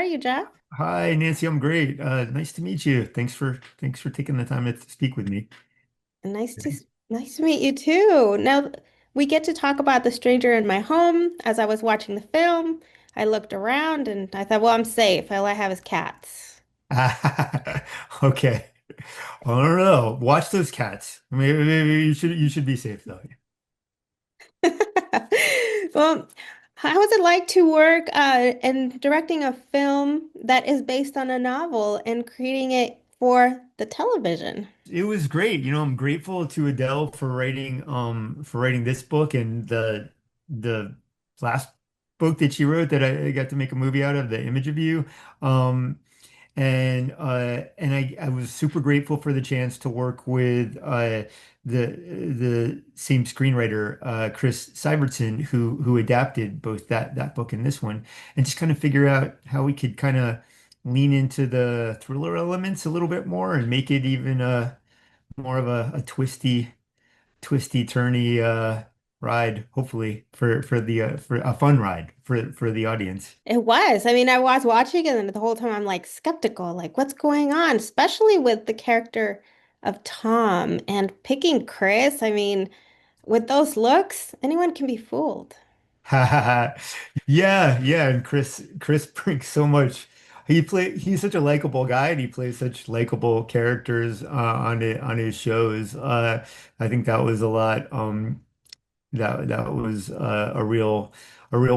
you, Jeff? Hi, Nancy. I'm great. Nice to meet you. Thanks for taking the time to speak with me. Nice to nice to meet you too. Now we get to talk about the stranger in my home. As I was watching the film, I looked around and I thought, well, I'm safe. All I have is cats. Okay. I don't know. Watch those cats. Maybe you should be safe though. Well, how was it like to work in directing a film that is based on a novel and creating it for the television? It was great. I'm grateful to Adele for writing this book and the last book that she wrote that I got to make a movie out of, The Image of You. Um and I was super grateful for the chance to work with the same screenwriter, Chris Sivertson, who adapted both that book and this one, and just kind of figure out how we could kind of lean into the thriller elements a little bit more and make it even more of a twisty turny ride, hopefully for a fun ride for the audience. It was. I mean, I was watching it, and the whole time I'm like skeptical, like what's going on, especially with the character of Tom and picking Chris. I mean, with those looks, anyone can be fooled. Yeah, yeah, and Chris brings so much. He's such a likable guy, and he plays such likable characters on his shows. I think that was a lot. That was a real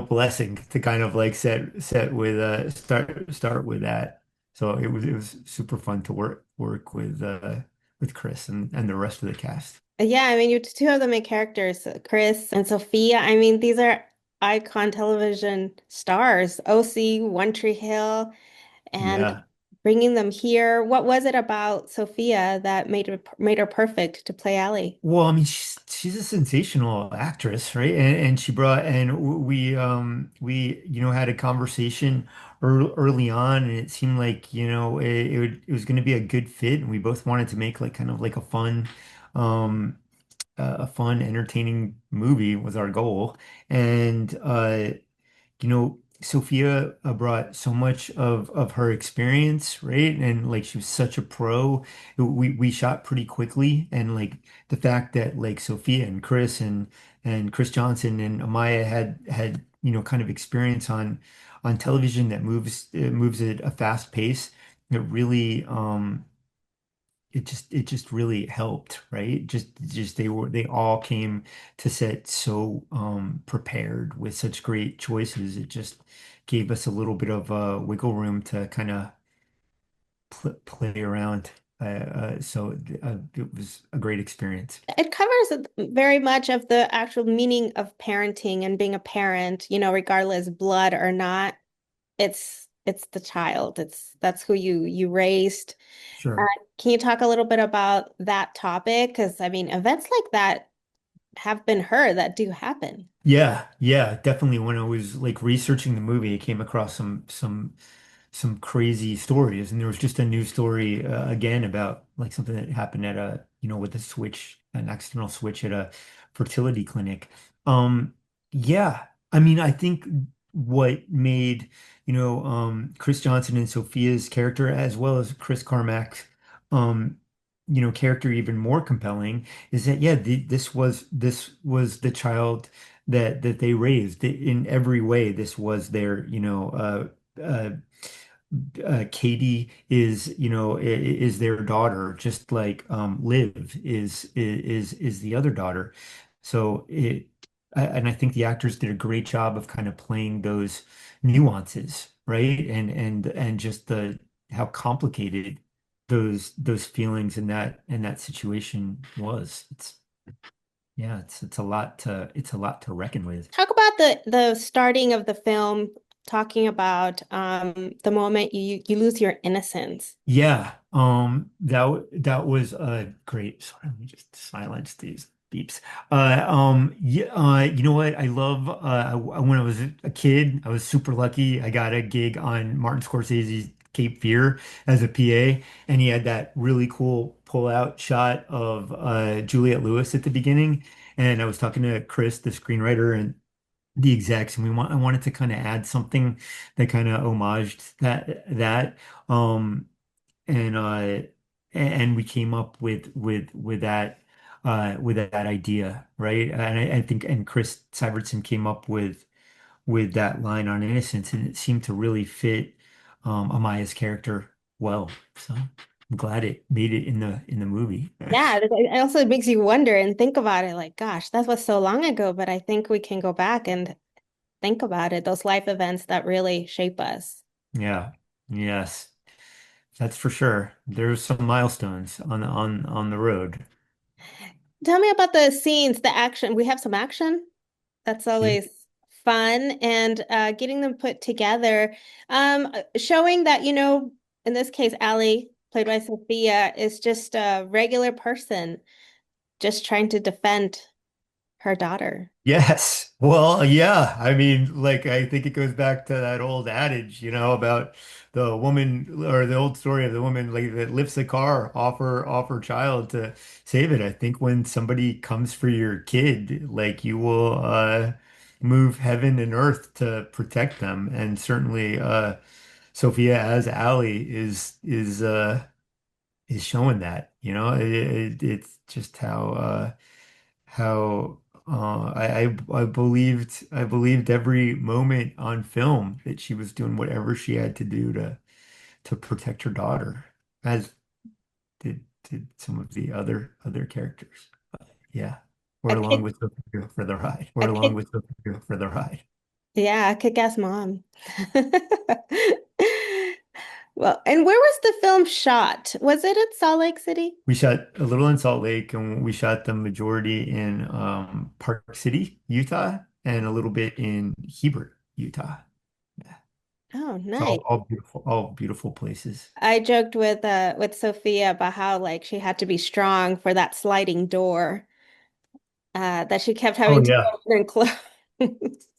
blessing to kind of like set with start with that. So it was super fun to work with Chris and the rest of the cast. Yeah, I mean, you two of the main characters, Chris and Sophia. I mean, these are icon television stars. OC, One Tree Hill, and Yeah. bringing them here. What was it about Sophia that made her perfect to play Allie? Well, I mean, she's a sensational actress, right? And she brought and we had a conversation early on, and it seemed like it was going to be a good fit, and we both wanted to make like kind of like um, a fun, entertaining movie was our goal, and Sophia brought so much of her experience, right? And like she was such a pro. We shot pretty quickly, and like the fact that like Sophia and Chris and Chris Johnson and Amiah had kind of experience on television that moves at a fast pace. It really it just really helped, right? Just they all came to set so prepared with such great choices. It just gave us a little bit of wiggle room to kind of play around. So it was a great experience. It covers very much of the actual meaning of parenting and being a parent, regardless blood or not. It's the child. That's who you raised. Uh, Sure. can you talk a little bit about that topic? Because I mean, events like that have been heard that do happen. Yeah, yeah, definitely. When I was like researching the movie, I came across some crazy stories, and there was just a new story again about like something that happened at with an accidental switch at a fertility clinic. Um, yeah, I mean, I think what made Chris Johnson and Sophia's character, as well as Chris Carmack's um, character, even more compelling is that yeah, this was the child that they raised in every way. This was their Katie is their daughter, just like Liv is the other daughter. So and I think the actors did a great job of kind of playing those nuances, right? And just the how complicated those feelings in that situation was. It's a lot to reckon with. Talk about the starting of the film, talking about the moment you lose your innocence. Yeah, that was great. Sorry, let me just silence these beeps. Yeah, you know what? I love when I was a kid, I was super lucky. I got a gig on Martin Scorsese's Cape Fear as a PA, and he had that really cool pull-out shot of Juliette Lewis at the beginning. And I was talking to Chris, the screenwriter, the execs, and I wanted to kind of add something that kind of homaged that and and we came up with that idea, right? And I think and Chris Sivertson came up with that line on innocence, and it seemed to really fit Amiah's character well. So I'm glad it made it in the movie. Yeah, it also makes you wonder and think about it like, gosh, that was so long ago, but I think we can go back and think about it, those life events that really shape us. Yeah. Yes. That's for sure. There's some milestones on the road. Tell me about the scenes, the action. We have some action. That's Yeah. always fun. And getting them put together, showing that, in this case, Allie, played by Sophia, is just a regular person just trying to defend her daughter. Yes. Well, yeah. I mean, like I think it goes back to that old adage, about the woman or the old story of the woman like that lifts a car off her child to save it. I think when somebody comes for your kid, like you will move heaven and earth to protect them. And certainly Sophia as Allie is showing that, it's just how I believed every moment on film that she was doing whatever she had to do to protect her daughter, as did some of the other characters. Yeah. A We're along kick, with Sophia for the ride. We're a along kick, with Sophia for the ride. yeah, a kick-ass mom. Well, and where was the film shot? Was it at Salt Lake City? We shot a little in Salt Lake, and we shot the majority in Park City, Utah, and a little bit in Hebert, Utah. Yeah. Oh, It's nice. all beautiful places. I joked with Sophia about how like she had to be strong for that sliding door that she kept Oh having to yeah. open and close.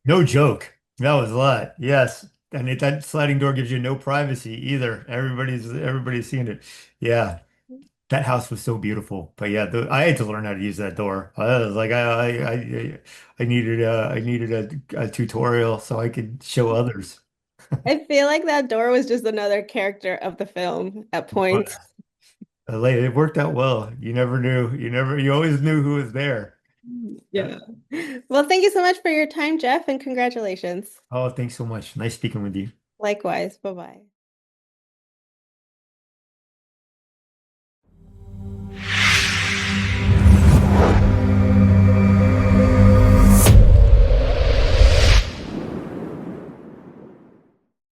No joke. That was a lot. Yes. And that sliding door gives you no privacy either. Everybody's seeing it. Yeah. That house was so beautiful. But yeah, I had to learn how to use that door. I was like I needed a tutorial so I could show others. I feel like that door was just another character of the film at points. It worked out well. You always knew who was there. Yeah. Yeah. Well, thank you so much for your time, Jeff, and congratulations. Oh, thanks so much. Nice speaking with you. Likewise. Bye-bye.